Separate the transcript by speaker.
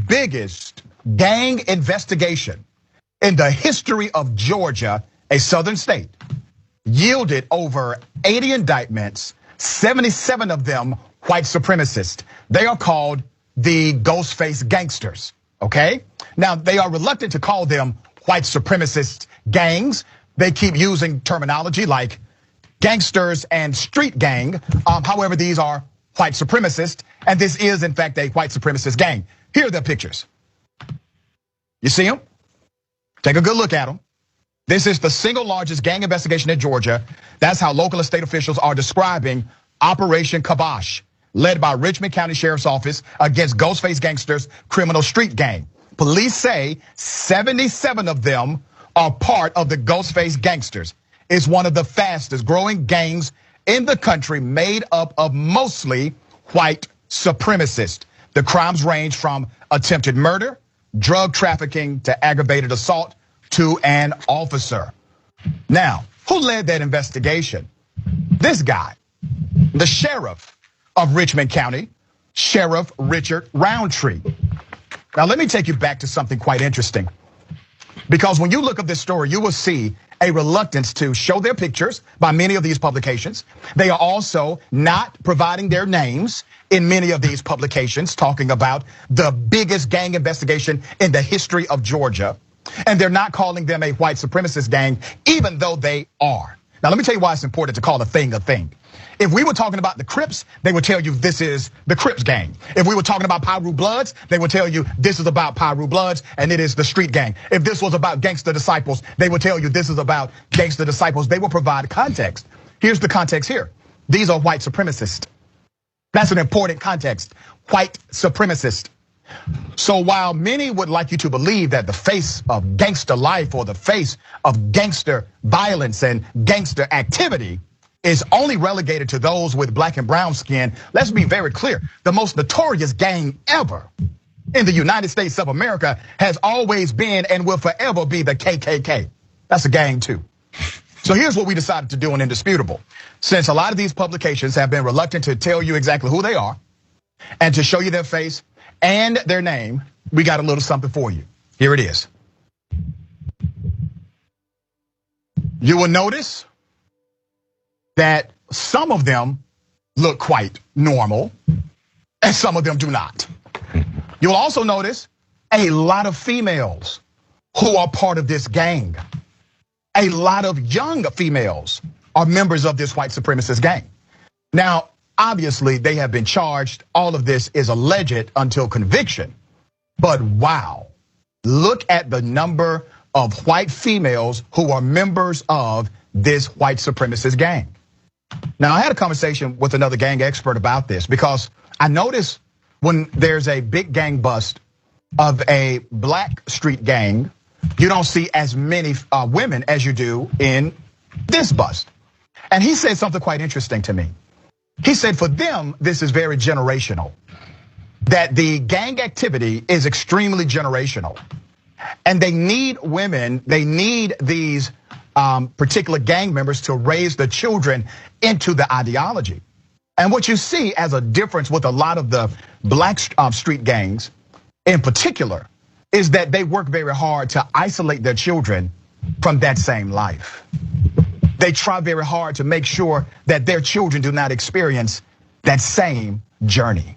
Speaker 1: biggest gang investigation in the history of Georgia, a southern state, yielded over 80 indictments, 77 of them white supremacists. They are called the Ghostface Gangsters, okay? Now, they are reluctant to call them white supremacist gangs. They keep using terminology like gangsters and street gang. However, these are white supremacists, and this is, in fact, a white supremacist gang. Here are their pictures. You see them? Take a good look at them. This is the single largest gang investigation in Georgia. That's how local and state officials are describing Operation Kibosh, led by Richmond County Sheriff's Office against Ghostface Gangsters criminal street gang. Police say 77 of them are part of the Ghostface Gangsters. It's one of the fastest growing gangs in the country, made up of mostly white supremacists. The crimes range from attempted murder, drug trafficking, to aggravated assault to an officer. Now, who led that investigation? This guy, the sheriff of Richmond County, Sheriff Richard Roundtree. Now, let me take you back to something quite interesting. Because when you look at this story, you will see a reluctance to show their pictures by many of these publications. They are also not providing their names in many of these publications, talking about the biggest gang investigation in the history of Georgia. And they're not calling them a white supremacist gang, even though they are. Now, let me tell you why it's important to call a thing a thing. If we were talking about the Crips, they would tell you this is the Crips gang. If we were talking about Piru Bloods, they would tell you this is about Piru Bloods and it is the street gang. If this was about Gangster Disciples, they would tell you this is about Gangster Disciples. They will provide context. Here's the context here. These are white supremacists. That's an important context. White supremacist. So while many would like you to believe that the face of gangster life or the face of gangster violence and gangster activity is only relegated to those with black and brown skin, let's be very clear. The most notorious gang ever in the United States of America has always been and will forever be the KKK. That's a gang too. So here's what we decided to do in Indisputable. Since a lot of these publications have been reluctant to tell you exactly who they are and to show you their face and their name, we got a little something for you. Here it is. You will notice that some of them look quite normal and some of them do not. You'll also notice a lot of females who are part of this gang. A lot of young females are members of this white supremacist gang. Now, obviously they have been charged. All of this is alleged until conviction. But wow, look at the number of white females who are members of this white supremacist gang. Now, I had a conversation with another gang expert about this because I noticed when there's a big gang bust of a black street gang, you don't see as many women as you do in this bust. And he said something quite interesting to me. He said for them, this is very generational, that the gang activity is extremely generational. And they need women, they need these particular gang members to raise the children into the ideology. And what you see as a difference with a lot of the black street gangs in particular is that they work very hard to isolate their children from that same life. They try very hard to make sure that their children do not experience that same journey.